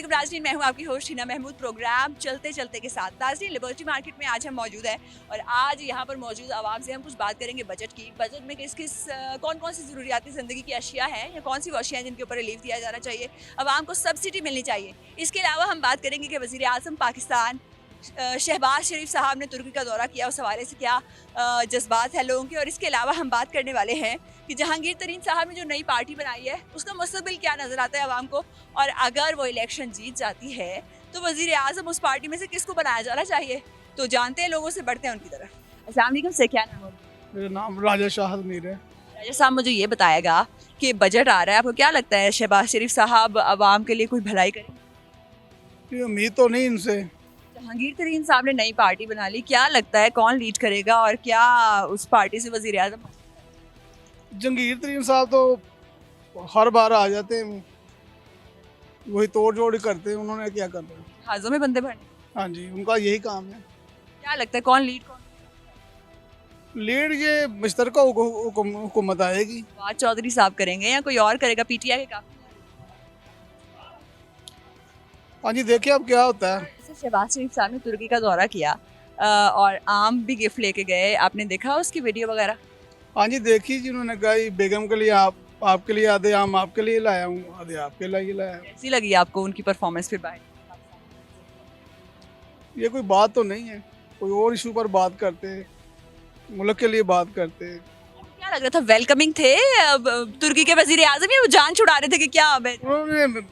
वालेकुम नाज़रीन, मैं हूँ आपकी होस्ट हिना महमूद। प्रोग्राम चलते चलते के साथ नाज़रीन लिबर्टी मार्केट में आज हम मौजूद हैं और आज यहाँ पर मौजूद आवाम से हम कुछ बात करेंगे बजट की। बजट में किस किस कौन कौन सी ज़रूरियाती ज़िंदगी की अशिया हैं या कौन सी वो अशिया हैं जिनके ऊपर रिलीफ दिया जाना चाहिए, आवाम को सब्सिडी मिलनी चाहिए। इसके अलावा हम बात करेंगे कि वज़ीर आज़म पाकिस्तान शहबाज शरीफ साहब ने तुर्की का दौरा किया, उस हवाले से क्या जज्बात है लोगों के। और इसके अलावा हम बात करने वाले हैं कि जहांगीर तरीन साहब ने जो नई पार्टी बनाई है उसका मुस्तकबिल क्या नज़र आता है आवाम को, और अगर वो इलेक्शन जीत जाती है तो वज़ीर आज़म उस पार्टी में से किसको बनाया जाना चाहिए। तो जानते हैं, लोगों से बढ़ते हैं उनकी तरफ। अस्सलाम वालेकुम सर, क्या नाम है? मेरा नाम राजा शाहद मीर है। राजा साहब, मुझे ये बताएगा कि बजट आ रहा है, आपको क्या लगता है शहबाज शरीफ साहब आवाम के लिए कोई भलाई करेंगे? ये उम्मीद तो नहीं इनसे। जहांगीर तरीन साहब ने नई पार्टी बना ली, क्या लगता है कौन लीड करेगा और क्या उस पार्टी से वज़ीर आज़म? जहांगीर तरीन साहब तो हर बार आ जाते हैं, वही तोड़ जोड़ ही करते हैं। उन्होंने क्या करना है? हाजों में बंदे भरने। हाँ जी, उनका यही काम है। क्या लगता है कौन लीड, कौन? लीड ये मुश्तरका हुकूमत आएगी। फवाद चौधरी साहब करेंगे या कोई और करेगा? पीटीआई के काफी हाँ जी, देखिए अब क्या होता है। जैसे शहबाज शरीफ साहब ने तुर्की का दौरा किया और आम भी गिफ्ट लेके गए, आपने देखा उसकी वीडियो वगैरह? हाँ जी, देखिए जी, उन्होंने कहा ये बेगम के लिए आपके लिए आधे आम आपके लिए लाया हूँ, आधे आपके लिए लाया हूँ। कैसी लगी आपको उनकी परफॉर्मेंस फिर बाहर? ये कोई बात तो नहीं है, कोई और इशू पर बात करते हैं, मुल्क के लिए बात करते हैं। क्या लग रहा था, वेलकमिंग थे तुर्की के वजीर आजम, या वो जान छुड़ा रहे थे कि क्या अब है? उन्होंने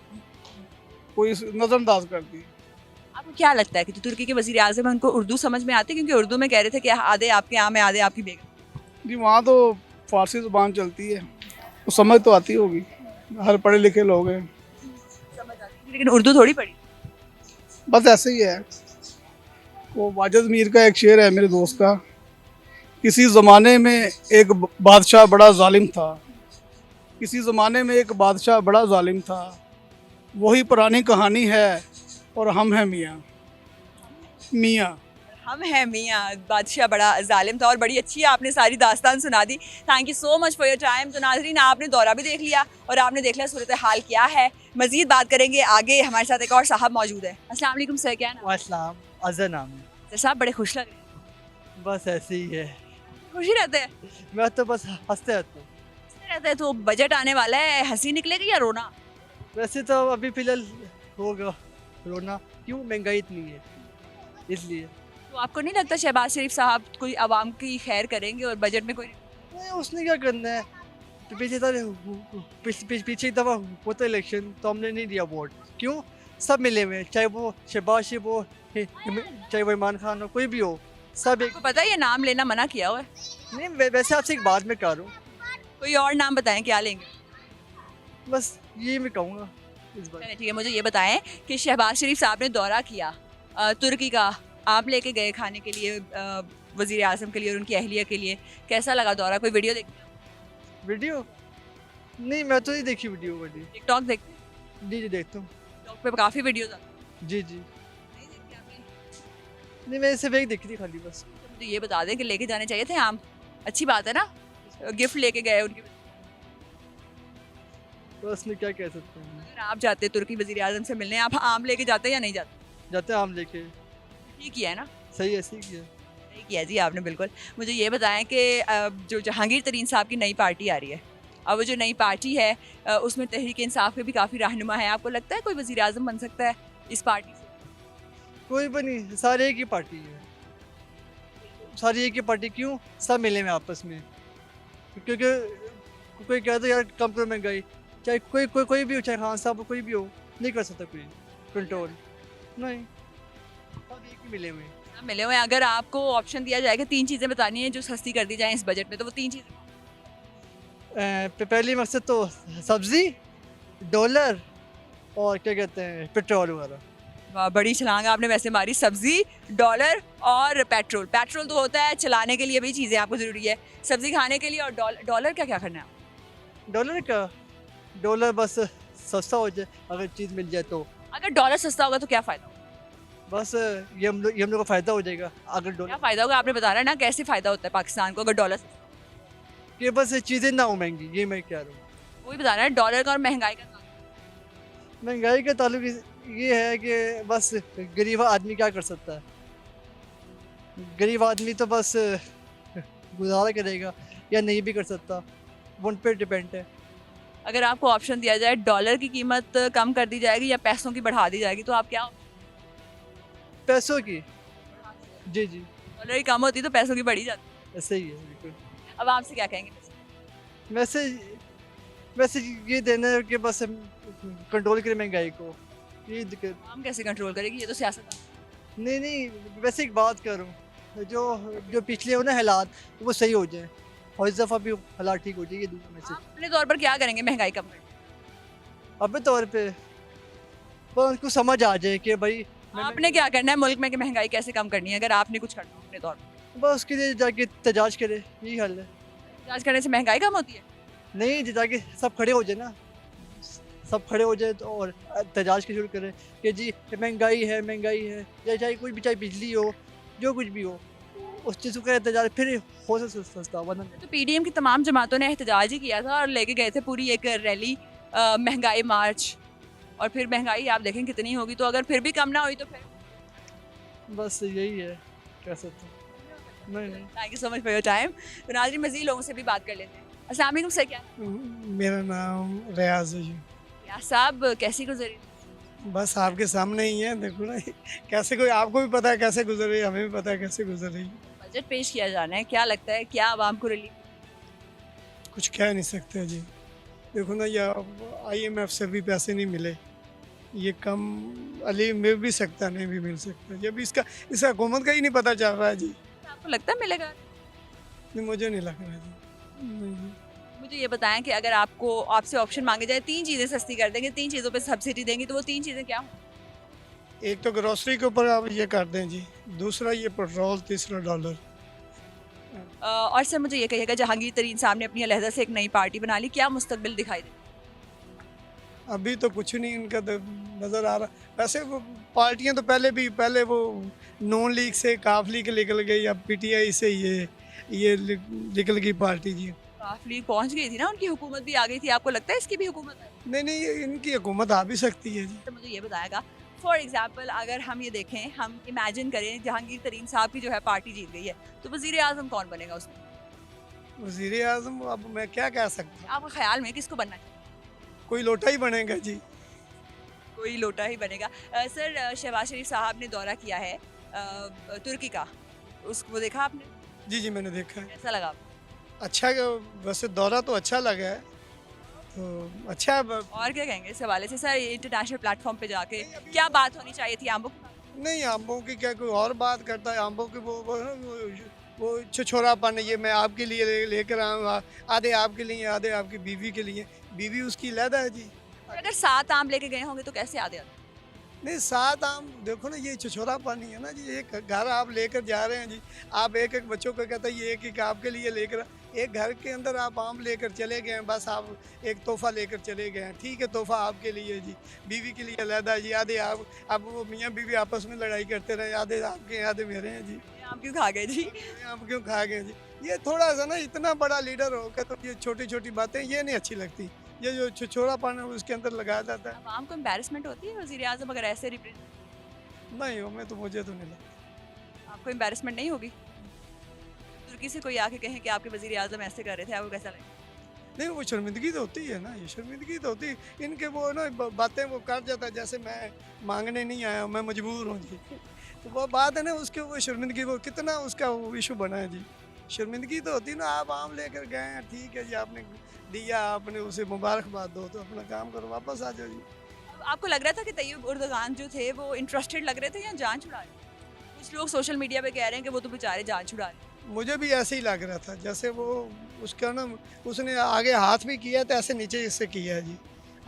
कोई नजरअंदाज कर दी। आपको क्या लगता है कि जो तुर्की के वजीर आजम है उनको उर्दू समझ में आती है? क्योंकि उर्दू में कह रहे थे कि आधे आपके आम है आधे आपकी बेगम। जी, वहाँ तो फारसी ज़ुबान चलती है, तो समझ तो आती होगी, हर पढ़े लिखे लोग हैं। समझ आती है, लेकिन उर्दू थोड़ी पढ़ी। बस ऐसे ही है। वो वाजिद मीर का एक शेर है मेरे दोस्त का, किसी ज़माने में एक बादशाह बड़ा जालिम था, किसी ज़माने में एक बादशाह बड़ा जालिम था, वही पुरानी कहानी है और हम हैं मियाँ मियाँ। हम हैं मियाँ, बादशाह बड़ा जालिम था। और बड़ी अच्छी आपने सारी दास्तान सुना दी। Thank you so much for your time. तो नाजरीन, आपने दौरा भी देख लिया और आपने देख लिया सूरत हाल क्या है। मजीद बात करेंगे आगे, हमारे साथ एक और साहब मौजूद है। अस्सलाम वालेकुम सर, क्या नाम? वासलाम, अज़र नाम है। सर साहब बड़े खुश लग रहे हैं। बस ऐसे ही है। खुशी रहते हैं? मैं तो बस हंसते रहता हूँ। हंसते रहते हैं। तो बजट आने वाला है, हंसी निकलेगी या रोना? वैसे तो अभी फिलहाल होगा रोना, क्यों महंगाई इतनी है इसलिए। तो आपको नहीं लगता शहबाज शरीफ साहब कोई आवाम की खैर करेंगे और बजट में कोई? नहीं, उसने क्या करना है। तो पीछे एक दफ़ा होता इलेक्शन तो हमने नहीं दिया वोट, क्यों? सब मिले हुए हैं, चाहे वो शहबाज शरीफ हो, चाहे वो इमरान खान हो, कोई भी हो, सब एक। आपको पता है ये नाम लेना मना किया हुआ है? नहीं, वैसे आपसे एक बात मैं कह रहा हूँ, कोई और नाम बताएं, क्या लेंगे? बस ये मैं कहूँगा इस बार। चलिए ठीक है, मुझे ये बताएं कि शहबाज शरीफ साहब ने दौरा किया तुर्की का, आप लेके गए खाने के लिए वज़ीर आज़म के लिए और उनकी अहलिया के लिए, कैसा लगा दौरा? कोई वीडियो देखते हैं? वीडियो नहीं, मैं तो नहीं देखी वीडियो वाली। टिकटॉक देखते हैं? जी जी, देखता हूँ। टिकटॉक पे काफ़ी वीडियोज आती हैं। जी जी। नहीं देखते आपने? नहीं, मैं सिर्फ एक देखी थी खाली बस। तो मुझे ये बता दें कि लेके जाने चाहिए थे आम, अच्छी बात है ना, गिफ्ट लेके गए उनके। बस में क्या कह सकते हैं। अगर आप जाते तुर्की वज़ीर आज़म से मिलने, आप आम लेके जाते या नहीं जाते? जाते हैं आम लेके। ठीक किया है ना? सही ऐसे ही किया। सही किया जी आपने, बिल्कुल। मुझे ये बताएं कि जो जहांगीर तरीन साहब की नई पार्टी आ रही है, अब वो जो नई पार्टी है उसमें तहरीक इंसाफ के भी काफ़ी रहनुमा है, आपको लगता है कोई वज़ीर आज़म बन सकता है इस पार्टी से? कोई भी नहीं, सारे एक ही पार्टी है, सारी एक ही पार्टी, क्यों? सब मिले हुए आपस में। क्योंकि कोई कहता है यार कम करो महंगाई, चाहे कोई भी हो, चाहे खान साहब हो, कोई भी हो, नहीं कर सकता कोई कंट्रोल। नहीं, सब एक ही मिले हुए हैं। सब मिले हुए हैं। अगर आपको ऑप्शन दिया जाए कि 3 चीज़ें बतानी है जो सस्ती कर दी जाएँ इस बजट में, तो वो 3 चीज़ें? पहली मकसद तो सब्ज़ी, डॉलर और क्या कहते हैं पेट्रोल वगैरह। वाह, बड़ी छलांग आपने वैसे मारी। सब्जी, डॉलर और पेट्रोल। पेट्रोल तो होता है चलाने के लिए भी चीज़ें आपको ज़रूरी है, सब्जी खाने के लिए, और डॉलर क्या क्या करना है? डॉलर का, डॉलर बस सस्ता हो जाए, अगर चीज़ मिल जाए तो। अगर डॉलर सस्ता होगा तो क्या फ़ायदा होगा? बस ये हम लोग को फ़ायदा हो जाएगा अगर क्या डॉलर फ़ायदा होगा आपने बताना है ना, कैसे फ़ायदा होता है पाकिस्तान को अगर डॉलर सस्ता हो? कि बस चीज़ें ना हो महंगी, ये मैं कह रहा हूँ। वही बताना है, डॉलर का और महंगाई का ताल्लुक। महंगाई का ताल्लुक ये है कि बस गरीब आदमी क्या कर सकता है, गरीब आदमी तो बस गुजारा करेगा या नहीं भी कर सकता, वो उन पर डिपेंड है। अगर आपको ऑप्शन दिया जाए डॉलर की कीमत कम कर दी जाएगी या पैसों की बढ़ा दी जाएगी तो आप क्या? पैसों की, जी जी, डॉलर की कम होती तो पैसों की बढ़ी जाती। ऐसे ही है बिल्कुल। अब आपसे क्या कहेंगे? वैसे वैसे ये देना है कि बस हम कंट्रोल करें महंगाई को, ये दिक्कत। आम कैसे कंट्रोल करेगी? ये तो सियासत है। नहीं नहीं, वैसे एक बात करूँ, जो जो पिछले हो ना हालात वो सही हो जाए और इस दफ़ा भी हालात ठीक हो जाए, ये दूसरा मैसेज। आप अपने तौर पर क्या करेंगे महंगाई कम करने? अपने तौर पे बस उनको समझ आ जाए कि भाई आपने क्या करना है मुल्क में कि महंगाई कैसे कम करनी है? अगर आपने कुछ करना हो अपने तौर पर। बस उसके लिए जाके तजाज करे, यही हल है। जांच करने से महंगाई कम होती है? नहीं, जाके सब खड़े हो जाए ना, सब खड़े हो जाए तो और तजाज के शुरू करें कि जी महंगाई है, या चाहे कोई भी, चाहे बिजली हो, जो कुछ भी हो, उस चीज़ को करें तजाज, फिर हो सस्ता, वरना तो पीडीएम की तमाम जमातों ने एहतजाज ही किया था और लेके गए थे पूरी एक रैली, महंगाई मार्च, और फिर महंगाई आप देखें कितनी होगी। तो अगर फिर भी कम ना हुई तो फिर बस यही है, कह सकते हैं। नहीं thank you so much for your time. तो नाज़रीन मज़ीद लोगों से भी बात कर लेते हैं। अस्सलाम वालेकुम सर, क्या मेरा नाम रियाज है जी। या साहब कैसी गुजरी? बस आपके सामने ही है, देखो ना कैसे, कोई आपको भी पता है कैसे गुजर रही है, हमें भी पता है कैसे गुजर रही है। बजट पेश किया जाना है, क्या लगता है क्या आवाम को रिलीफ? कुछ कह नहीं सकते जी। देखो ना, ये IMF से भी पैसे नहीं मिले, ये कम अली मिल भी सकता, नहीं भी मिल सकता। जब इसका हुकूमत का ही नहीं पता चल रहा है जी। आपको लगता है मिलेगा? नहीं, मुझे नहीं लग रहा जी। नहीं जी। मुझे ये बताएं कि अगर आपसे ऑप्शन मांगे जाए, 3 चीज़ें सस्ती कर देंगे, 3 चीज़ों पे सब्सिडी देंगी, तो वो 3 चीज़ें क्या हों? एक तो ग्रोसरी के ऊपर आप ये कर दें जी, दूसरा ये पेट्रोल, तीसरा डॉलर। और सर मुझे ये कहिएगा, जहांगीर तरीन साहब ने अपनी अलहदा से एक नई पार्टी बना ली, क्या मुस्तकबिल दिखाई दे? अभी तो कुछ नहीं इनका तो नज़र आ रहा। वैसे वो पार्टियां तो पहले वो नून लीग से काफ लीग निकल गई, अब PTI से ये निकल गई पार्टी जी। काफी पहुंच गई थी ना, उनकी हुकूमत भी आ गई थी। आपको लगता है इसकी भी हुकूमत है? नहीं, ये इनकी हुकूमत आ भी सकती है जी। तो मुझे ये बताएगा, फॉर एग्जाम्पल अगर हम ये देखें, हम इमेजिन करें जहांगीर तरीन साहब की जो है पार्टी जीत गई है, तो वजीर आजम कौन बनेगा उसमें? वज़ीर आज़म अब मैं क्या कह सकता हूँ, आपके ख्याल में किसको बनना चाहिए? कोई लोटा ही बनेगा जी। कोई लोटा ही बनेगा। सर शहबाज शरीफ साहब ने दौरा किया है तुर्की का, उसको देखा आपने? जी जी, मैंने देखा है। कैसा लगा आपको? अच्छा, वैसे दौरा तो अच्छा लगा है, तो अच्छा है। और क्या कहेंगे इस हवाले से सर, इंटरनेशनल प्लेटफॉर्म पे जाके क्या बात होनी चाहिए थी आम्बों की? नहीं, आम्बों की क्या कोई और बात करता है? आम्बों की वो छिछोरापन, ये मैं आपके लिए लेकर आऊँगा, आधे आपके लिए, आधे आपकी बीवी के लिए। बीवी उसकी अलहदा है जी। अगर 7 आम लेके गए होंगे तो कैसे आते? नहीं, 7 आम देखो ना, ये छिछोरापन ही है ना जी। एक घर आप लेकर जा रहे हैं जी, आप एक एक बच्चों को कहता है ये एक आपके लिए लेकर, एक घर के अंदर आप आम लेकर चले गए हैं, बस आप एक तोहफा लेकर चले गए हैं। ठीक है, तोहफा आपके लिए जी, बीवी के लिए अलहदा जी। आधे आप, अब वो मियाँ बीवी आपस में लड़ाई करते रहे, आधे आपके हैं, आधे मेरे हैं जी। आप क्यों खा गए जी? आप क्यों खा गए जी? ये थोड़ा सा ना, इतना बड़ा लीडर होकर तो ये छोटी छोटी बातें ये नहीं अच्छी लगती। ये जो छिछोरापन है उसके अंदर लगाया जाता है। आवाम को एम्बैरसमेंट होती है वज़ीर आज़म अगर ऐसे रिप्रेजेंट? नहीं हो, मैं तो, मुझे तो नहीं लगता। आपको एम्बैरसमेंट नहीं होगी? तुर्की से कोई आके कहे कि आपके वज़ीर आज़म ऐसे कर रहे थे, आपको कैसा लगेगा? नहीं, वो शर्मिंदगी तो होती है ना, ये शर्मिंदगी तो होती है। इनके वो ना बातें वो कर जाता है, जैसे मैं मांगने नहीं आया हूँ, मैं मजबूर हूँ जी। तो वो बात है ना, उसके वो शर्मिंदगी, वो कितना उसका वो इशू बना है जी। शर्मिंदगी तो होती है ना, आप आम लेकर गए हैं, ठीक है जी, आपने दिया, आपने उसे मुबारकबाद दो, तो अपना काम करो, वापस आ जाओ जी। आपको लग रहा था कि तैयब उर्दगान जो थे वो इंटरेस्टेड लग रहे थे या जान छुड़ा रहे? कुछ लोग सोशल मीडिया पे कह रहे हैं कि वो तो बेचारे जान छुड़ा रहे। मुझे भी ऐसे ही लग रहा था, जैसे वो उसका ना, उसने आगे हाथ भी किया तो ऐसे नीचे इससे किया है जी,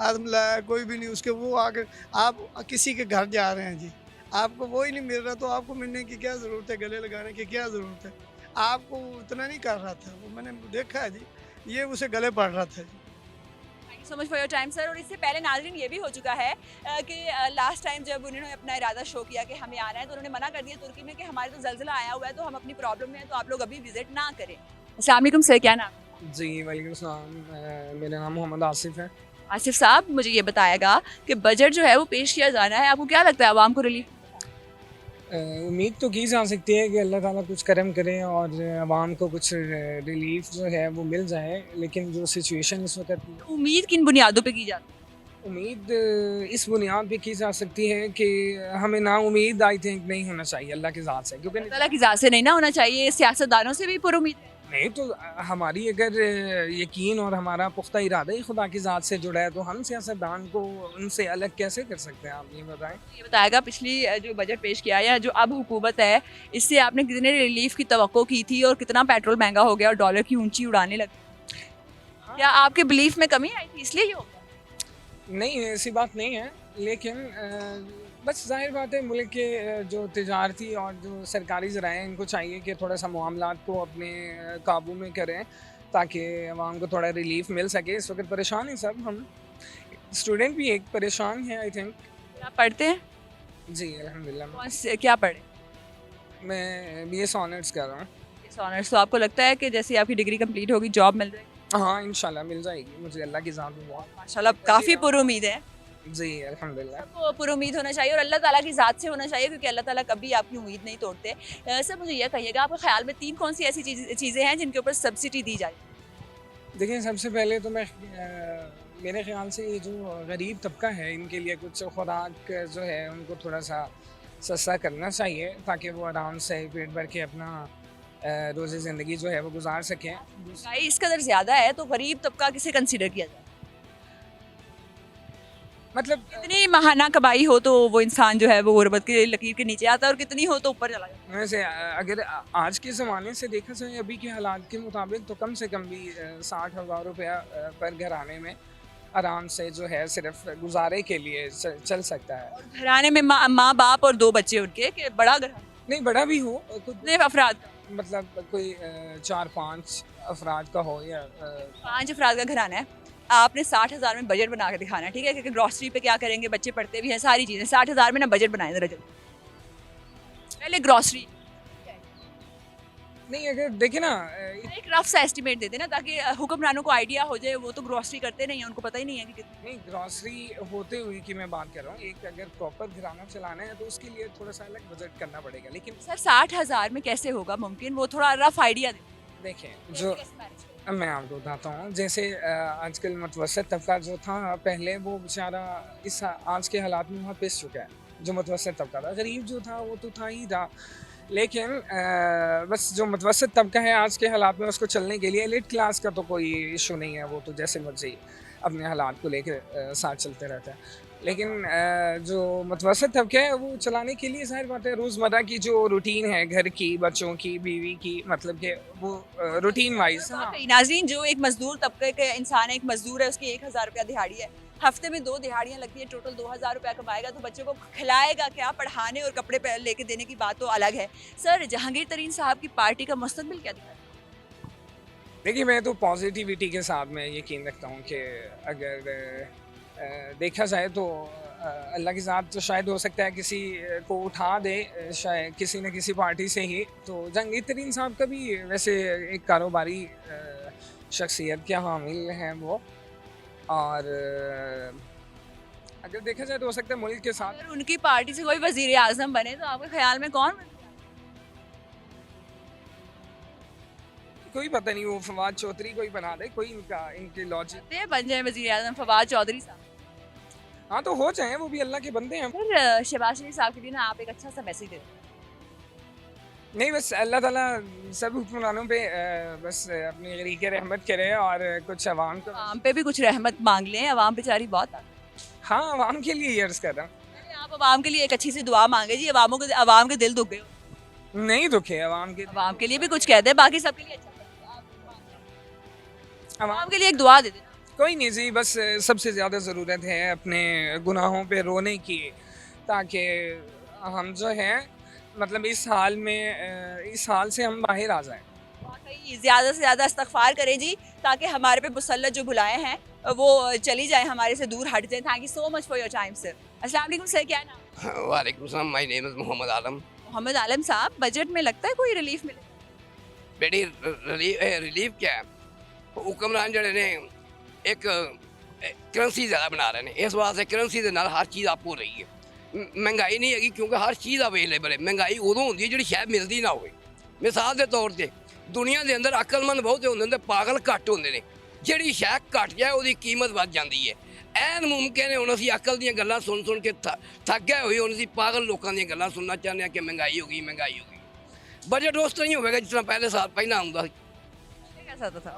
हाथ मिलाया, कोई भी नहीं उसके। वो आगे आप किसी के घर जा रहे हैं जी, आपको वो ही नहीं मिल रहा, तो आपको मिलने की क्या ज़रूरत है, गले लगाने की क्या ज़रूरत है? आपको उतना नहीं कर रहा था, वो मैंने देखा है जी, ये उसे गले पड़ रहा था जी। Thank you so much for your time sir. और इससे पहले नाज़रीन ये भी हो चुका है कि लास्ट टाइम जब उन्होंने अपना इरादा शो किया कि हमें आना है, तो उन्होंने मना कर दिया तुर्की में कि हमारे तो ज़लज़ला आया हुआ है, तो हम अपनी प्रॉब्लम में हैं, तो आप लोग अभी विजिट ना करें। अस्सलाम वालेकुम सर, क्या नाम? जी वालेकुम सलाम, मेरा नाम मोहम्मद आसिफ है। आसिफ साहब मुझे ये बताएगा कि बजट जो है वो पेश किया जाना है, आपको क्या लगता है आवाम को रिलीफ? उम्मीद तो की जा सकती है कि अल्लाह ताला कुछ करम करे और आवाम को कुछ रिलीफ जो है वो मिल जाए, लेकिन जो सिचुएशन इस वक्त उम्मीद किन बुनियादों पे की जाती है? उम्मीद इस बुनियाद पे की जा सकती है कि हमें ना उम्मीद आई थिंक नहीं होना चाहिए अल्लाह की ज़ात से, क्योंकि अल्लाह ताला की ज़ात से नहीं ना होना चाहिए, सियासतदानों से भी पुरुम्मीद है। नहीं तो हमारी अगर यकीन और हमारा पुख्ता इरादा ही खुदा की ज़ात से जुड़ा है तो हम सियासतदान को उनसे अलग कैसे कर सकते हैं, आप ये बताएं। ये बताएगा पिछली जो बजट पेश किया या जो अब हुकूमत है, इससे आपने कितने रिलीफ की तवक्को की थी और कितना पेट्रोल महंगा हो गया और डॉलर की ऊंची उड़ाने लगी? क्या आपके बिलीफ में कमी आई थी इसलिए ये हो गया? नहीं ऐसी बात नहीं है, लेकिन बस जाहिर बात है मुल्क के जो तिजारती और जो सरकारी ज़राए हैं इनको चाहिए कि थोड़ा सा मामलात को अपने काबू में करें ताकि आवाम को थोड़ा रिलीफ मिल सके। इस वक्त परेशान हैं सब, हम स्टूडेंट भी एक परेशान है आई थिंक। क्या पढ़ते हैं? जी अल्हम्दुलिल्लाह कौन से क्या पढ़े? मैं BS ऑनर्स कर रहा हूँ। इस ऑनर्स, तो आपको लगता है कि जैसे आपकी डिग्री कंप्लीट होगी जॉब मिल जाएगी? हाँ इंशाल्लाह मिल जाएगी, मुझे अल्लाह की ज़ात में बहुत। माशाल्लाह काफ़ी पुरुम्मीद है। जी अल्हम्दुलिल्लाह। सबको पुरुम्मीद होना चाहिए और अल्लाह ताला की ज़ात से होना चाहिए, क्योंकि अल्लाह ताला कभी आपकी उम्मीद नहीं तोड़ते। सर मुझे यह कहिएगा, आपके ख्याल में 3 कौन सी ऐसी चीज़ें हैं जिनके ऊपर सब्सिडी दी जाए? देखिए सबसे पहले तो मैं मेरे ख्याल से ये जो गरीब तबका है इनके लिए कुछ खुराक जो है उनको थोड़ा सा सस्ता करना चाहिए ताकि वो आराम से पेट भर के अपना रोज़ी ज़िंदगी जो है वो गुजार सकें। महंगाई इस कदर ज़्यादा है तो गरीब तबका किसे कंसिडर किया जाए? मतलब कितनी महाना कमाई हो तो वो इंसान जो है वो गुर्बत की लकीर के नीचे आता है और कितनी हो तो ऊपर चला जाता वैसे अगर आज के ज़माने से देखा जाए अभी के हालात के मुताबिक तो कम से कम भी 60,000 रुपया पर घर आने में आराम से जो है सिर्फ गुजारे के लिए चल सकता है। है। घराने में माँ बाप और 2 बच्चे उनके, कि बड़ा घर, नहीं बड़ा भी हो कुछ कितने अफराद का? मतलब कोई 4-5 अफराद का हो या 5 अफराद का घराना है, आपने 60,000 में बजट बना के दिखाना है, ठीक है? क्योंकि ग्रॉसरी पे क्या करेंगे, बच्चे पढ़ते भी हैं, सारी चीज़ें 60,000 में ना बजट बनाए जरा जल्दी। पहले ग्रॉसरी नहीं अगर देखे ना एक रफ सा एस्टिमेट देते ना ताकि हुक्मरानों को आइडिया हो जाए, वो तो ग्रॉसरी करते नहीं है, उनको पता ही नहीं है कि कितनी। नहीं ग्रॉसरी होते हुए की मैं बात कर रहा हूँ, एक अगर प्रॉपर घराना चलाना है तो उसके लिए थोड़ा सा अलग बजट करना पड़ेगा। लेकिन सर 60,000 में कैसे होगा मुमकिन, वो थोड़ा रफ आइडिया दे। देखें जो मैं आपको बताता हूँ, जैसे आजकल मुतवसत तबका जो था पहले वो बेचारा इस आज के हालात में बहुत पिस चुका है। जो मुतवसत तबका था, गरीब जो था वो तो था ही था, लेकिन बस जो मुतवसत तबका है आज के हालात में उसको चलने के लिए एलिट क्लास का तो कोई इशू नहीं है, वो तो जैसे मर्जी अपने हालात को लेकर साथ चलते रहता है। लेकिन जो मुतवसत तबका है वो चलाने के लिए ज़ाहिर बात है रोज़मर्रा की जो रूटीन है घर की, बच्चों की, बीवी की, मतलब कि वो रूटीन वाइज। हाँ नाज़रीन, जो एक मजदूर तबके के इंसान है, एक मजदूर है, उसकी 1,000 रुपया दिहाड़ी है, हफ्ते में 2 दिहाड़ियाँ लगती है, टोटल 2,000 रुपया कमाएगा तो बच्चों को खिलाएगा क्या, पढ़ाने और कपड़े पे लेके देने की बात तो अलग है। सर जहांगीर तरीन साहब की पार्टी का मुस्तकबिल क्या दिखा? देखिए मैं तो पॉजिटिविटी के साथ में यकीन रखता हूँ कि अगर देखा जाए तो अल्लाह की ज़ात तो शायद हो सकता है किसी को उठा दे, शायद किसी न किसी पार्टी से ही। तो जहांगीर तरीन साहब का भी वैसे एक कारोबारी शख्सियत के हामिल हैं वो, और अगर देखा जाए तो हो सकता है मुल्क के साथ अगर उनकी पार्टी से कोई वजीर आजम बने तो आपके ख्याल में कौन बने? कोई पता नहीं, वो फवाद चौधरी कोई बना दे, कोई इनके लॉजिक सकते हैं बन जाए वजीर आजम फवाद चौधरी साहब। हाँ तो हो जाए, वो भी अल्लाह के बंदे हैं। फिर शहबाज शरीफ साहब के लिए ना आप एक अच्छा सा मैसेज देते हैं। नहीं बस अल्लाह ताला सब हुक्मरानों पे बस अपनी गरीक रहमत करे और कुछ अवाम को, आवाम पे भी कुछ रहमत मांग लें, अवाम बेचारी बहुत। हाँ अवाम के लिए अर्ज कर रहा हूँ। आप अवाम के लिए एक अच्छी सी दुआ मांगे जी, अवाम के दिल दुख गए हो। नहीं दुखे अवाम के, अवाम के लिए भी कुछ कहते हैं, बाकी सबके लिए अच्छा अवाम अवाम के लिए एक दुआ दे देना। कोई नहीं जी, बस सबसे ज़्यादा ज़रूरत है अपने गुनाहों पे रोने की, ताकि हम जो है मतलब इस हाल से हम बाहर आ जाएं। वाकई ज़्यादा से ज़्यादा इस्तग़फ़ार करें जी, ताकि हमारे पे मुसल्लत जो बुलाए हैं वो चली जाए, हमारे से दूर हट जाए। Thank you so much for your time sir. अस्सलाम वालेकुम सर, क्या नाम? वालेकुम सलाम, माय नेम इज़ मोहम्मद आलम। मोहम्मद आलम साहब, बजट में लगता है कोई रिलीफ मिले? बेटी रिलीफ क्या है, हुक्मरान जड़े ने एक ਕਰੰਸੀ ਜ਼ਿਆਦਾ ਬਣਾ ਰਹੇ ਨੇ। ਇਸ ਵਾਸਤੇ ਕਰੰਸੀ ਦੇ ਨਾਲ ਹਰ ਚੀਜ਼ ਆਪ ਹੋ ਰਹੀ ਹੈ। ਮਹਿੰਗਾਈ ਨਹੀਂ ਹੈਗੀ ਕਿਉਂਕਿ ਹਰ ਚੀਜ਼ ਅਵੇਲੇਬਲ ਹੈ। ਮਹਿੰਗਾਈ ਉਦੋਂ ਹੁੰਦੀ ਹੈ ਜਿਹੜੀ ਸ਼ਾਇਦ ਮਿਲਦੀ ਨਾ ਹੋਵੇ। ਮਿਸਾਲ ਦੇ ਤੌਰ ਤੇ ਦੁਨੀਆ ਦੇ ਅੰਦਰ ਅਕਲਮੰਦ ਬਹੁਤ ਹੁੰਦੇ ਨੇ, ਪਾਗਲ ਘੱਟ ਹੁੰਦੇ ਨੇ। ਜਿਹੜੀ ਸ਼ੈ ਘੱਟ ਜਾਏ ਉਹਦੀ ਕੀਮਤ ਵੱਧ ਜਾਂਦੀ ਹੈ। ਐਨ ਮੁਮਕਿਨ ਹੈ ਹੁਣ ਅਸੀਂ ਅਕਲ ਦੀਆਂ ਗੱਲਾਂ ਸੁਣ ਕੇ ਥੱਕ ਗਏ ਹੋਏ, ਹੁਣ ਅਸੀਂ ਪਾਗਲ ਲੋਕਾਂ ਦੀਆਂ ਗੱਲਾਂ ਸੁਣਨਾ ਚਾਹੁੰਦੇ ਹਾਂ ਕਿ ਮਹਿੰਗਾਈ ਹੋ ਗਈ, ਮਹਿੰਗਾਈ ਹੋ ਗਈ। ਬਜਟ ਉਸ ਤਰ੍ਹਾਂ ਹੀ ਹੋਵੇਗਾ ਜਿਸ ਤਰ੍ਹਾਂ ਪਹਿਲੇ ਸਾਲ ਪਹਿਲਾਂ ਆਉਂਦਾ ਸੀ। कैसा होता था?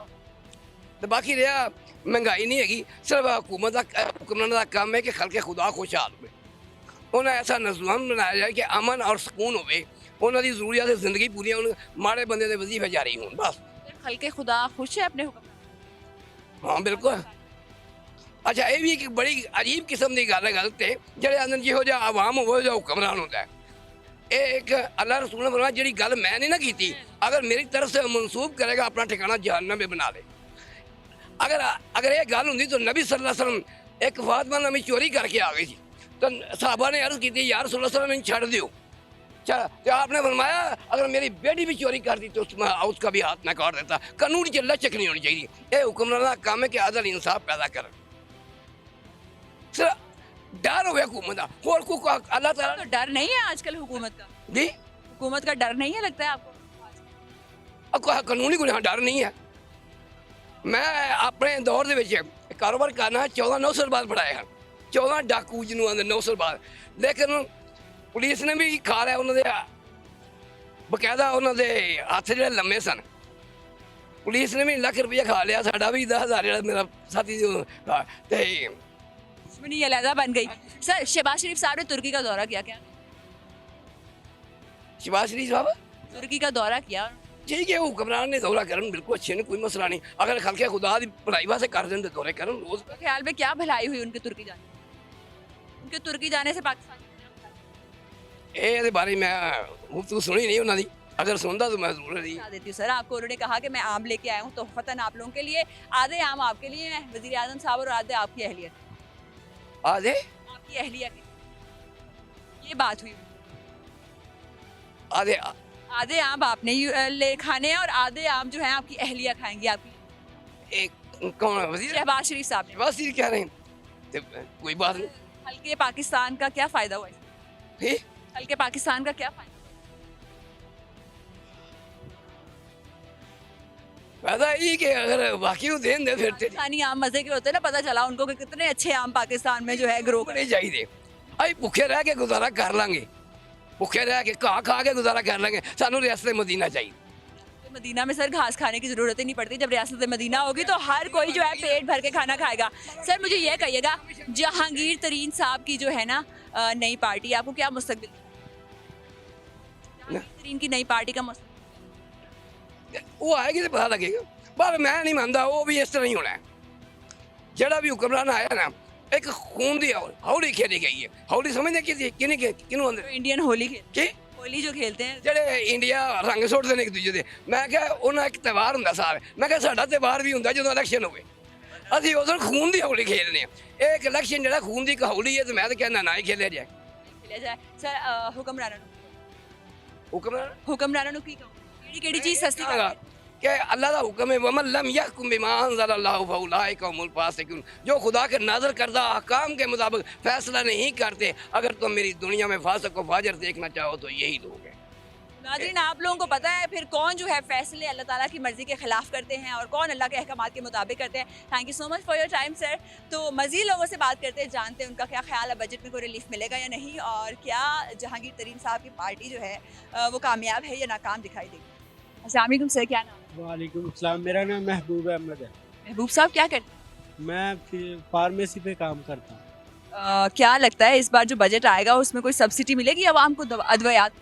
ਤੇ ਬਾਕੀ ਰਿਹਾ ਮਹਿੰਗਾਈ ਨਹੀਂ ਹੈਗੀ, ਸਿਰਫ ਹੁਕੂਮਤ ਦਾ ਹੁਕਮਰਾਨਾਂ ਦਾ ਕੰਮ ਹੈ ਕਿ ਖਲਕੇ ਖੁਦਾ ਖੁਸ਼ਹਾਲ ਹੋਵੇ। ਉਹਨਾਂ ਐਸਾ ਨਿਜ਼ਾਮ ਬਣਾਇਆ ਜਾਏ ਕਿ ਅਮਨ ਔਰ ਸਕੂਨ ਹੋਵੇ, ਉਹਨਾਂ ਦੀ ਜ਼ਰੂਰੀਅਤ ਦੀ ਜ਼ਿੰਦਗੀ ਪੂਰੀਆਂ ਹੋਣ, ਮਾੜੇ ਬੰਦੇ ਦੇ ਵਜ਼ੀਫੇ ਜਾਰੀ ਹੋਣ ਬਸ। हल्के खुदा खुश है अपने हुक्म? ਹਾਂ ਬਿਲਕੁਲ। ਅੱਛਾ ਇਹ ਵੀ ਇੱਕ ਬੜੀ ਅਜੀਬ ਕਿਸਮ ਦੀ ਗੱਲ ਹੈ, ਗਲਤ ਹੈ ਜਿਹੜੇ ਅੰਦਰ ਜਿਹੋ ਜਿਹਾ ਆਵਾਮ ਹੋਵੇ ਉਹਦਾ ਹੁਕਮਰਾਨ ਹੁੰਦਾ ਹੈ। ਇਹ ਇੱਕ ਅੱਲਾਹ ਰਸੂਲ ਨੇ ਫਰਮਾਇਆ ਜਿਹੜੀ ਗੱਲ ਮੈਂ ਨਹੀਂ ਨਾ ਕੀਤੀ, ਅਗਰ ਮੇਰੀ ਤਰਫ ਸੇ ਮਨਸੂਬ ਕरेगा अपना ठिकाना जहन्नम में बना ले। अगर ये गल होंगी तो नबी सल्लल्लाहु अलैहि वसल्लम एक फातिमा नमी चोरी करके आ गई थी, तो साहबा ने अर्ज़ की थी यार रसूल सल्लल्लाहु अलैहि वसल्लम छड़ दियो। तो आपने फरमाया अगर मेरी बेटी भी चोरी कर दी तो उसका भी हाथ मैं काट देता। कानून की लचक नहीं होनी चाहिए। ये हुक्मरान का काम है कि अदल इंसाफ पैदा कर। सिर्फ डर हो गया हुकूमत का, और को अल्लाह ताला तो डर नहीं है आजकल हुकूमत का? जी हुकूमत का डर नहीं है लगता है आपको? कानूनी कोई डर नहीं है। मैं अपने दौर ਦੇ ਵਿੱਚ ਕਾਰੋਬਾਰ ਕਰਨਾ 14 ਸਾਲ ਬਾਅਦ ਪੜਾਇਆ, 14 ਡਾਕੂ ਜਿਹਨੂੰ ਆਂਦੇ 9 ਸਾਲ ਬਾਅਦ। ਲੇਕਿਨ ਪੁਲਿਸ ਨੇ ਵੀ ਖਾ ਲਿਆ ਉਹਨਾਂ ਦੇ ਬਕਾਇਦਾ, ਉਹਨਾਂ ਦੇ ਹੱਥ ਜਿਹੜੇ ਲੰਮੇ ਸਨ। ਪੁਲਿਸ ਨੇ ਵੀ ਲੱਖ ਰੁਪਇਆ ਖਾ ਲਿਆ, ਸਾਡਾ ਵੀ 10,000 ਜਿਹੜਾ ਮੇਰਾ ਸਾਥੀ ਤੇ दुश्मनी अलहदा बन गई। सर शहबाज शरीफ साहब ने तुर्की का दौरा किया क्या? शहबाज शरीफ साहब तुर्की का दौरा किया? ठीक है, हुक्मरान ने दौरा करन बिल्कुल अच्छे ने, कोई मसला नहीं। अगर खलके खुदा की भलाई वास्ते कर दें तो दौरे करन रोज। तो ख्याल में क्या भलाई हुई उनके तुर्की जाने? उनके तुर्की जाने से पाकिस्तान ये बारे मैं गुफ्तगू सुनी नहीं उन्होंने, अगर सुनता तो मैं जरूर दी बता देती हूँ। सर आपको उन्होंने कहा कि मैं आम लेके आया हूँ तोहफतन आप लोगों के लिए, आधे आम आपके लिए हैं वजीर आजम साहब और आधे आपकी अहलियत, आधे आपकी अहलियत। ये बात हुई। आधे आधे आम आपने ले खाने हैं और आधे आम जो है आपकी अहलिया खाएंगी। आपकी एक कौन है वजीर? शहबाज शरीफ साहब ने। शहबाज शरीफ कह रहे हैं तो कोई बात नहीं। हल्के पाकिस्तान का क्या फायदा हुआ इससे? हे? हल्के पाकिस्तान का क्या फायदा? फायदा ये कि अगर बाकी को दें दे फिर पाकिस्तानी आम मजे के होते हैं ना, पता चला उनको कि कितने अच्छे आम पाकिस्तान में जो है ग्रो नहीं चाहिए। अभी भुखे रह के गुजारा कर लांगे, भुखे रह के घा खा के गुजारा कर लेंगे। सानू रियासत मदीना चाहिए। मदीना में सर घास खाने की जरूरत ही नहीं पड़ती। जब रियासत मदीना होगी तो हर कोई जो है पेट भर के खाना खाएगा। सर मुझे ये कहिएगा, जहांगीर तरीन साहब की जो है ना नई पार्टी, आपको क्या मुस्तकबिल? जहांगीर तरीन की नई पार्टी का मुस्तकबिल वो आएगी तो पता लगेगा, पर मैं नहीं मानता वो भी इस तरह ही होना है। जड़ा भी हुक्मरान आया ना, एक खून दी हौली खेली गई है। हौली समझने किनू अंदर इंडियन होली खेल, की होली जो खेलते हैं ਜਿਹੜੇ ਇੰਡੀਆ ਰੰਗ ਸੁੱਟਦੇ ਨੇ ਇੱਕ ਦੂਜੇ ਦੇ। ਮੈਂ ਕਿਹਾ ਉਹਨਾਂ ਇੱਕ ਤਿਉਹਾਰ ਹੁੰਦਾ ਸਾਲ, ਮੈਂ ਕਿਹਾ ਸਾਡਾ ਤਿਉਹਾਰ ਵੀ ਹੁੰਦਾ ਜਦੋਂ ਇਲੈਕਸ਼ਨ ਹੋਵੇ। ਅਸੀਂ ਉਦੋਂ ਖੂਨ ਦੀ ਹੌਲੀ ਖੇਡਦੇ ਹਾਂ। ਇਹ ਇੱਕ ਇਲੈਕਸ਼ਨ ਜਿਹੜਾ ਖੂਨ ਦੀ ਇੱਕ ਹੌਲੀ ਹੈ, ਤੇ ਮੈਂ ਤਾਂ ਕਹਿੰਦਾ ਨਾ ਹੀ ਖੇਲਿਆ ਜਾਏ। खेला जाए। सर हुक्मराना हुक्मरान हुक्मराना की केड़ी चीज सस्ती कर कि अल्लाह का हुक्म है वमन लम यहकुम बिमा अंज़लल्लाहु फउलाइका हुमुल फासिकून। जो खुदा के नाज़र करदा अहकाम के मुताबिक फैसला नहीं करते, अगर तुम मेरी दुनिया में फासिक व फाजिर देखना चाहो तो यही लोग हैं। नाज़रीन आप लोगों को पता है फिर कौन जो है फैसले अल्लाह ताला की मर्ज़ी के ख़िलाफ़ करते हैं और कौन अल्लाह के अहकामात के मुताबिक करते हैं। Thank you so much for your time sir. तो मज़ीद लोगों से बात करते हैं, जानते हैं उनका क्या ख्याल है, बजट में कोई रिलीफ मिलेगा या नहीं, और क्या जहांगीर तरीन साहब की पार्टी जो है वो कामयाब है या नाकाम दिखाई देगी। अस्सलाम वालेकुम सर, क्या नाम? वालेकुम अस्सलाम, मेरा नाम महबूब अहमद है। महबूब साहब क्या करते हैं? मैं फिर फार्मेसी पे काम करता हूँ। क्या लगता है इस बार जो बजट आएगा उसमें कोई सब्सिडी मिलेगी आवाम को अद्वियात?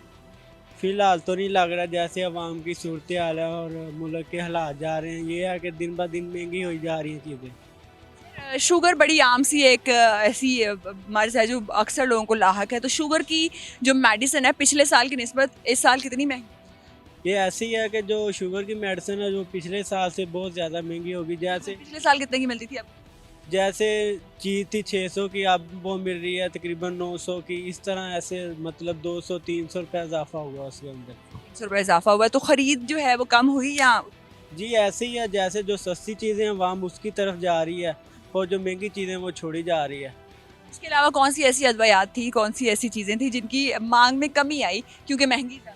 फ़िलहाल तो नहीं लग रहा, जैसे अवाम की सूरत हाल है और मुल्क के हालात जा रहे हैं, ये है कि दिन ब दिन महंगी हो जा रही हैं चीज़ें। शुगर बड़ी आम सी एक ऐसी मर्ज़ है जो अक्सर लोगों को लाहक है, तो शुगर की जो मेडिसिन है पिछले साल की निस्बत इस साल कितनी महंगी? ये ऐसी है कि जो शुगर की मेडिसिन है जो पिछले साल से बहुत ज़्यादा महंगी होगी। जैसे पिछले साल कितने की मिलती थी अब? जैसे चीज़ थी 600 की, अब वो मिल रही है तकरीबन 900 की। इस तरह ऐसे मतलब 200-300 रुपये इजाफा हुआ उसके अंदर। 300 रुपये इजाफा हुआ है, तो ख़रीद जो है वो कम हुई या? जी ऐसे ही है, जैसे जो सस्ती चीज़ें हैं वाम उसकी तरफ जा रही है, और जो महंगी चीज़ें वो छोड़ी जा रही है। इसके अलावा कौन सी ऐसी अद्वयात थी, कौन सी ऐसी चीज़ें थी जिनकी मांग में कमी आई क्योंकि महंगी था?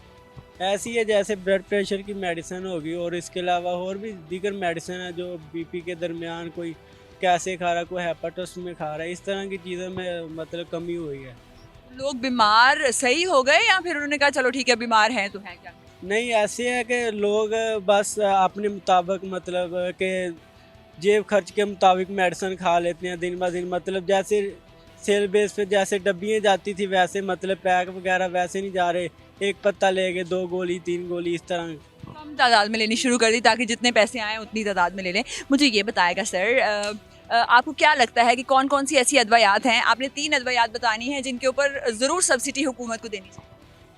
ऐसी है जैसे ब्लड प्रेशर की मेडिसिन होगी, और इसके अलावा और भी दीगर मेडिसिन है जो बीपी के दरमियान कोई कैसे खा रहा है, कोई हेपेटाइटिस में खा रहा है, इस तरह की चीज़ों में मतलब कमी हुई है। लोग बीमार सही हो गए या फिर उन्होंने कहा चलो ठीक है बीमार हैं तो हैं क्या? नहीं, ऐसे है कि लोग बस अपने मुताबिक मतलब कि जेब खर्च के मुताबिक मेडिसिन खा लेते हैं दिन ब दिन, मतलब जैसे सेल बेस पे जैसे डब्बियाँ जाती थी वैसे मतलब पैक वगैरह वैसे नहीं जा रहे, एक पत्ता ले गए 2 गोली 3 गोली इस तरह। कम तादाद में लेनी शुरू कर दी ताकि जितने पैसे आए उतनी तादाद में ले लें। मुझे ये बताएगा सर, आपको क्या लगता है कि कौन कौन सी ऐसी अद्वयात हैं, आपने 3 अद्वयात बतानी हैं जिनके ऊपर ज़रूर सब्सिडी हुकूमत को देनी चाहिए?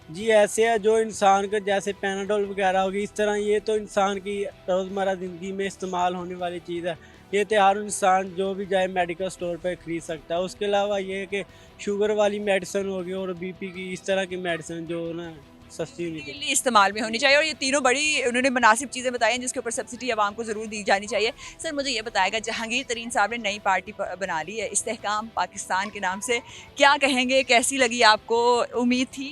जी ऐसे है जो इंसान को जैसे पैनाडोल वगैरह होगी इस तरह, ये तो इंसान की रोज़मर्रा ज़िंदगी में इस्तेमाल होने वाली चीज़ है, ये तो हर इंसान जो भी जाए मेडिकल स्टोर पर ख़रीद सकता है। उसके अलावा ये है कि शुगर वाली मेडिसिन होगी और बीपी की इस तरह की मेडिसिन जो ना सस्ती होनी चाहिए। डेली इस्तेमाल में होनी चाहिए, और ये तीनों बड़ी उन्होंने मुनासिब चीज़ें बताई हैं जिसके ऊपर सब्सिडी आवाम को ज़रूर दी जानी चाहिए। सर मुझे ये बताएगा, जहांगीर तरीन साहब ने नई पार्टी बना ली है इस्तेहकाम पाकिस्तान के नाम से, क्या कहेंगे, कैसी लगी आपको, उम्मीद थी?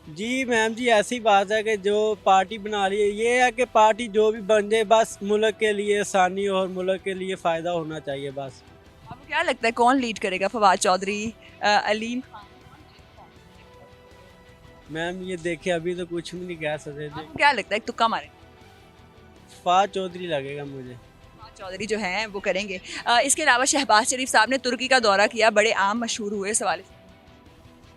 जी मैम जी, ऐसी बात है कि जो पार्टी बना रही है ये है कि पार्टी जो भी बन जाए बस मुल्क के लिए आसानी और मुल्क के लिए फ़ायदा होना चाहिए बस। आपको क्या लगता है कौन लीड करेगा? फवाद चौधरी, अलीम खान? मैम ये देखिए अभी तो कुछ भी नहीं कह सकते। आपको क्या लगता है, तुक्का मारे? फवाद चौधरी लगेगा मुझे। फवाद चौधरी जो हैं वो करेंगे। इसके अलावा शहबाज शरीफ साहब ने तुर्की का दौरा किया, बड़े आम मशहूर हुए इस हवाले से।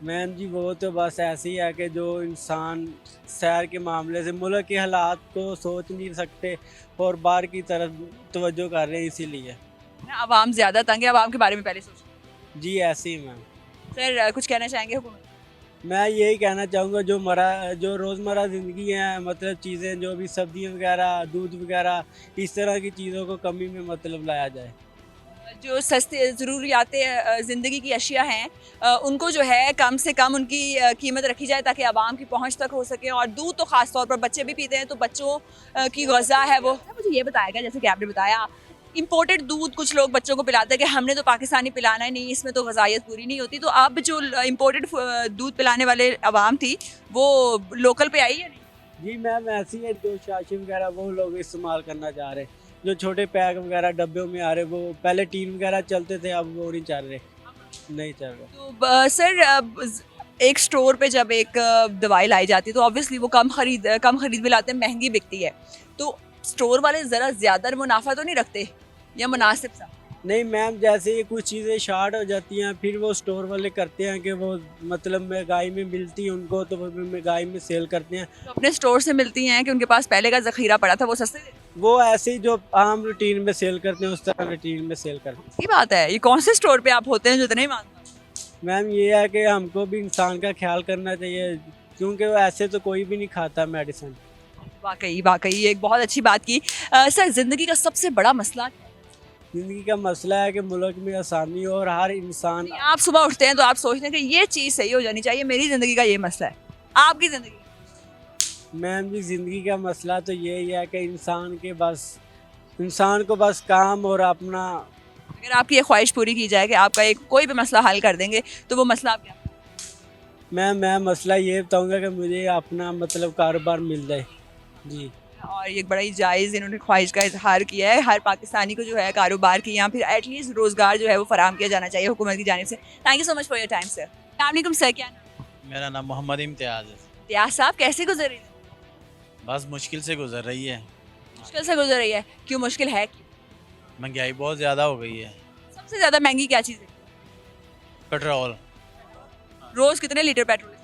मैम जी वो तो बस ऐसे ही है कि जो इंसान सैर के मामले से मुल्क के हालात को सोच नहीं सकते और बाहर की तरफ तवज्जो कर रहे हैं, इसीलिए। आवाम ज़्यादा तंग है, आवाम के बारे में पहले सोचें। जी ऐसे ही मैम। सर कुछ कहना चाहेंगे हुकूमत? मैं यही कहना चाहूँगा जो रोज़मर्रा ज़िंदगी है, मतलब चीज़ें जो भी सब्जियाँ वगैरह दूध वगैरह इस तरह की चीज़ों को कमी में मतलब लाया जाए। जो सस्ते ज़रूरियात ज़िंदगी की अशिया हैं उनको जो है कम से कम उनकी कीमत रखी जाए ताकि आवाम की पहुंच तक हो सके। और दूध तो ख़ास तौर पर बच्चे भी पीते हैं तो बच्चों की ग़िज़ा है वो। मुझे ये बताएगा, जैसे कि आपने बताया इम्पोर्टेड दूध कुछ लोग बच्चों को पिलाते हैं कि हमने तो पाकिस्तानी पिलाना ही नहीं, इसमें तो ग़िज़ाइयत पूरी नहीं होती, तो अब जो इम्पोर्टेड दूध पिलाने वाले आवाम थी वो लोकल पे आई है नहीं? जी मैम ऐसी है, जो शाशी वगैरह वो लोग इस्तेमाल करना चाह रहे हैं, जो छोटे पैक वगैरह डब्बों में आ रहे, वो पहले टीन वगैरह चलते थे अब वो नहीं चल रहे, नहीं चल रहे। तो सर एक स्टोर पे जब एक दवाई लाई जाती है तो ऑब्वियसली वो कम खरीद में लाते हैं, महंगी बिकती है, तो स्टोर वाले ज़रा ज़्यादा मुनाफा तो नहीं रखते या मुनासिब सा? नहीं मैम, जैसे ये कुछ चीज़ें शार्ट हो जाती हैं फिर वो स्टोर वाले करते हैं कि वो मतलब महंगाई में मिलती है उनको तो वो महंगाई में सेल करते हैं। तो अपने स्टोर से मिलती हैं कि उनके पास पहले का ज़ख़ीरा पड़ा था वो सस्ते देते हैं? वो ऐसे ही जो आम रूटीन में सेल करते हैं उस तरह रूटीन में सेल करते हैं। ये बात है, ये कौन से स्टोर पे आप होते हैं जो इतना ही मांगता? मैम ये है कि हमको भी इंसान का ख्याल करना चाहिए क्योंकि वो ऐसे तो कोई भी नहीं खाता मेडिसिन। वाकई ये एक बहुत अच्छी बात की। सर ज़िंदगी का सबसे बड़ा मसला क्या है? ज़िंदगी का मसला है कि मुल्क में आसानी हो और हर इंसान। आप सुबह उठते हैं तो आप सोचते हैं कि ये चीज़ सही हो जानी चाहिए, मेरी ज़िंदगी का ये मसला है, आपकी ज़िंदगी? मैम जी ज़िंदगी का मसला तो यही है कि इंसान को बस काम और अपना। अगर आपकी ये ख्वाहिश पूरी की जाए कि आपका एक कोई भी मसला हल कर देंगे तो वो मसला आप क्या? मैं मसला ये बताऊंगा कि मुझे अपना मतलब कारोबार मिल जाए जी। और ये बड़ा ही जायज़ इन्होंने ख्वाहिश का इजहार किया है, हर पाकिस्तानी को जो है कारोबार की या फिर एटलीस्ट रोज़गार जो है वो फराहम किया जाना चाहिए हुकूमत की जानिब से। Thank you so much for your time sir. अस्सलाम सर, क्या नाम? मेरा नाम मोहम्मद इम्तियाज़ है। इम्तियाज़ साहब, कैसे गुजर रही है? बस मुश्किल से गुजर रही है। मुश्किल से गुजर रही है, क्यों मुश्किल है? महंगाई बहुत ज़्यादा हो गई है। सबसे ज़्यादा महंगी क्या चीज़ है? पेट्रोल रोज़ कितने लीटर पेट्रोल?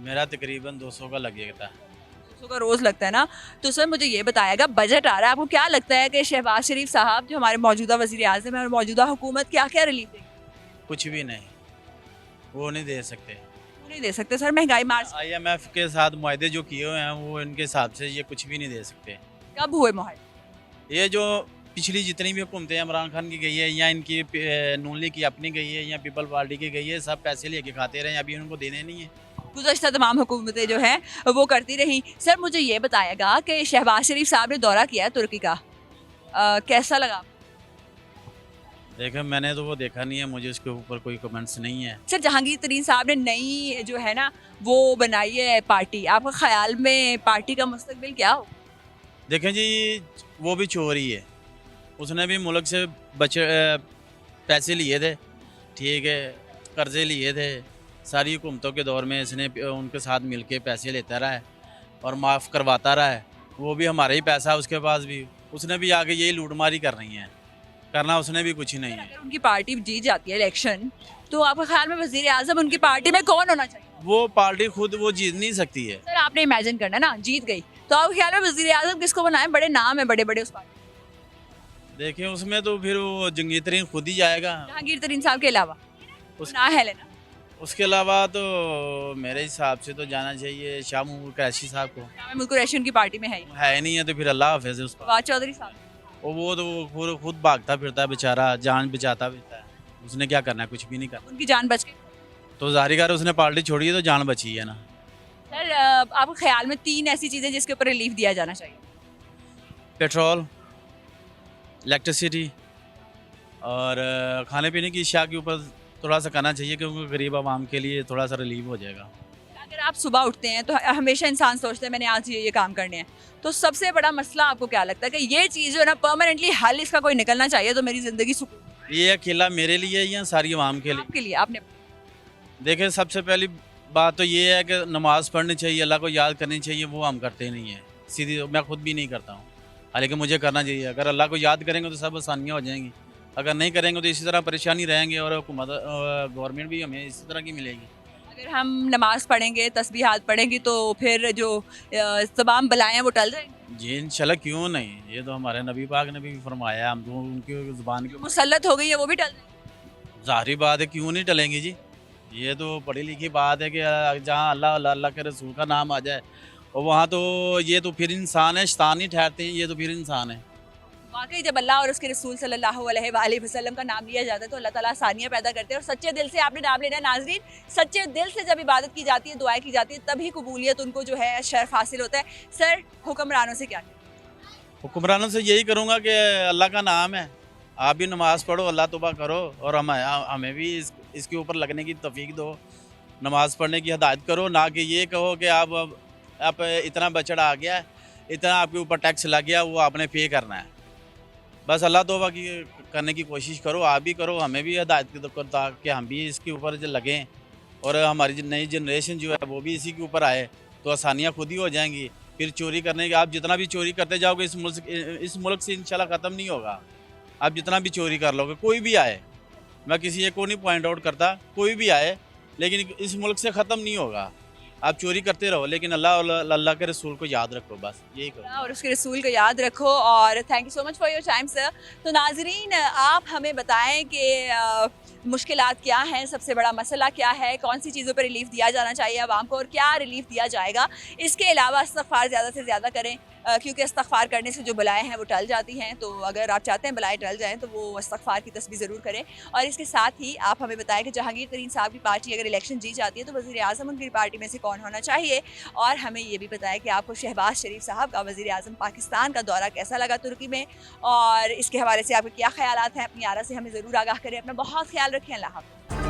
मेरा तकरीबन 200 का लगेगा। 200 का रोज़ लगता है ना। तो सर मुझे ये बताएगा, बजट आ रहा है, आपको क्या लगता है कि शहबाज शरीफ साहब जो हमारे मौजूदा वज़ीर आज़म है और मौजूदा हुकूमत क्या क्या रिलीफ देगी? कुछ भी नहीं, वो नहीं दे सकते। वो नहीं दे सकते सर, महंगाई मार। IMF के साथ मुआहदे जो किए हुए हैं वो इनके हिसाब से ये कुछ भी नहीं दे सकते। कब हुए मुआहदे? ये जो पिछली जितनी भी हुकूमतें इमरान खान की गई है या इनकी नून लीग की अपनी गई है या पीपल पार्टी की गई है, सब पैसे लेके खाते रहे, अभी उनको देने नहीं है। गुज़श्ता तमाम हुकूमतें जो हैं वो करती रही। सर मुझे ये बताएगा कि शहबाज शरीफ साहब ने दौरा किया है तुर्की का, कैसा लगा? देखिए मैंने तो वो देखा नहीं है, मुझे उसके ऊपर कोई कमेंट्स नहीं है। सर जहांगीर तरीन साहब ने नई जो है ना वो बनाई है पार्टी, आपका ख्याल में पार्टी का मुस्तकबिल क्या हो? देखें जी, वो भी चोर ही है, उसने भी मुल्क से पैसे लिए थे, ठीक है, कर्जे लिए थे, सारी हुकूमतों के दौर में इसने उनके साथ मिलके पैसे लेता रहा है और माफ़ करवाता रहा है। वो भी हमारा ही पैसा है उसके पास भी, उसने भी आगे यही लूटमारी करनी है, करना उसने भी कुछ ही नहीं है। अगर उनकी पार्टी जीत जाती है इलेक्शन तो आपके ख्याल में वजीर आजम उनकी पार्टी में कौन होना चाहिए? वो पार्टी खुद वो जीत नहीं सकती है। सर आपने इमेजिन करना ना, जीत गई तो आपके ख्याल में वजीर आजम किसको बनाए? बड़े नाम है बड़े बड़े उस पार्टी में। देखिए उसमें तो फिर वो जंगीर तरीन खुद ही जाएगा। जहांगीर तरीन साहब के अलावा उस- ना है लेना, उसके अलावा तो मेरे हिसाब से तो जाना चाहिए शाह महमूद कुरैशी साहब को। जामा मुल्क रैशी उनकी पार्टी में है ही। है नहीं है तो फिर अल्लाह हाफिज़ है उसका। फवाद चौधरी साहब वो तो खुद भागता फिरता है बेचारा, जान बचाता फिरता है, उसने क्या करना है, कुछ भी नहीं करना। उनकी जान बच गई। तो जाहिर है उसने पार्टी छोड़ी है तो जान बची है ना। सर आपके ख्याल में 3 ऐसी चीज़ें जिसके ऊपर रिलीफ दिया जाना चाहिए? पेट्रोल, इलेक्ट्रिसिटी और खाने पीने की अशिया के ऊपर थोड़ा सा करना चाहिए, क्योंकि गरीब आवाम के लिए थोड़ा सा रिलीफ हो जाएगा। अगर आप सुबह उठते हैं तो हमेशा इंसान सोचता है मैंने आज ये काम करने हैं, तो सबसे बड़ा मसला आपको क्या लगता है कि ये चीज़ जो है ना परमानेंटली हल इसका कोई निकलना चाहिए तो मेरी ज़िंदगी सुकून? ये अकेला मेरे लिए है या सारी आवाम के लिए? आपके लिए आपने देखिए सबसे पहली बात तो ये है कि नमाज़ पढ़नी चाहिए, अल्लाह को याद करनी चाहिए, वो हम करते नहीं हैं। सीधी मैं खुद भी नहीं करता हूँ, हालांकि मुझे करना चाहिए। अगर अल्लाह को याद करेंगे तो सब आसानियाँ हो जाएंगी, अगर नहीं करेंगे तो इसी तरह परेशानी रहेंगे और हुकूमत गवर्नमेंट भी हमें इसी तरह की मिलेगी। अगर हम नमाज पढ़ेंगे, तस्बीहात पढ़ेंगे तो फिर जो तमाम बलाएं हैं वो टल जाएंगी। जी इंशाल्लाह, क्यों नहीं, ये तो हमारे नबी पाक ने भी फरमाया, हम तो उनकी ज़ुबान के मुसल्लत हो गई है वो भी टल जाएंगी। ज़ाहिर बात है, क्यों नहीं टलेंगी जी। ये तो पढ़ी लिखी बात है कि जहाँ अल्लाह अल्लाह अल्लाह के रसूल का नाम आ जाए और वहाँ तो ये तो फिर इंसान है, शैतान नहीं ठहरते हैं, ये तो फिर इंसान है। वाकई जब अल्लाह और उसके रसूल सल्लल्लाहु अलैहि वसल्लम का नाम लिया जाता है तो अल्लाह ताला आसानियाँ पैदा करते हैं। और सच्चे दिल से आपने नाम लेना है नाजरीन, सच्चे दिल से जब इबादत की जाती है, दुआएं की जाती है, तभी कबूलियत उनको जो है शर्फ हासिल होता है। सर हुक्मरानों से क्या कहते हुक्मरानों से यही करूँगा कि अल्लाह का नाम है, आप भी नमाज़ पढ़ो, अल्लाह तौबा करो और हमें भी इसके ऊपर लगने की तौफीक दो, नमाज़ पढ़ने की हिदायत करो, ना कि ये कहो कि आप इतना बजट आ गया है, इतना आपके ऊपर टैक्स लग गया, वो आपने पे करना है। बस अल्लाह तौबा की करने की कोशिश करो, आप भी करो, हमें भी हिदायत करो ताकि हम भी इसके ऊपर जो लगें और हमारी नई जनरेशन जो है वो भी इसी के ऊपर आए, तो आसानियाँ खुद ही हो जाएंगी। फिर चोरी करने की, आप जितना भी चोरी करते जाओगे इस मुल्क से इंशाल्लाह ख़त्म नहीं होगा। आप जितना भी चोरी कर लोगे, कोई भी आए, मैं किसी एक को नहीं पॉइंट आउट करता, कोई भी आए, लेकिन इस मुल्क से ख़त्म नहीं होगा। आप चोरी करते रहो लेकिन अल्लाह और अल्लाह के रसूल को याद रखो, बस यही करो। हैं? और उसके रसूल को याद रखो। और thank you so much for your time sir. तो नाजरीन आप हमें बताएं कि मुश्किलात क्या हैं, सबसे बड़ा मसला क्या है, कौन सी चीज़ों पर रिलीफ दिया जाना चाहिए आवाम को और क्या रिलीफ दिया जाएगा। इसके अलावा इस्तग़फ़ार ज़्यादा से ज़्यादा करें, क्योंकि इस्तग़फ़ार करने से जो बलाएँ हैं वो टल जाती हैं। तो अगर आप चाहते हैं बलाएँ टल जाएँ तो वो इस्तग़फ़ार की तस्बीह ज़रूर करें। और इसके साथ ही आप हमें बताएं कि जहांगीर तरीन साहब की पार्टी अगर इलेक्शन जीत जाती है तो वज़ीर आज़म उनकी पार्टी में से कौन होना चाहिए। और हमें ये भी बताएं कि आपको शहबाज शरीफ साहब का वज़ीर आज़म पाकिस्तान का दौरा कैसा लगा तुर्की में, और इसके हवाले से आपके क्या ख़यालात हैं। अपनी आरा से हमें ज़रूर आगाह करें। अपना बहुत ख्याल रखें। अल्लाह हाफ़िज़।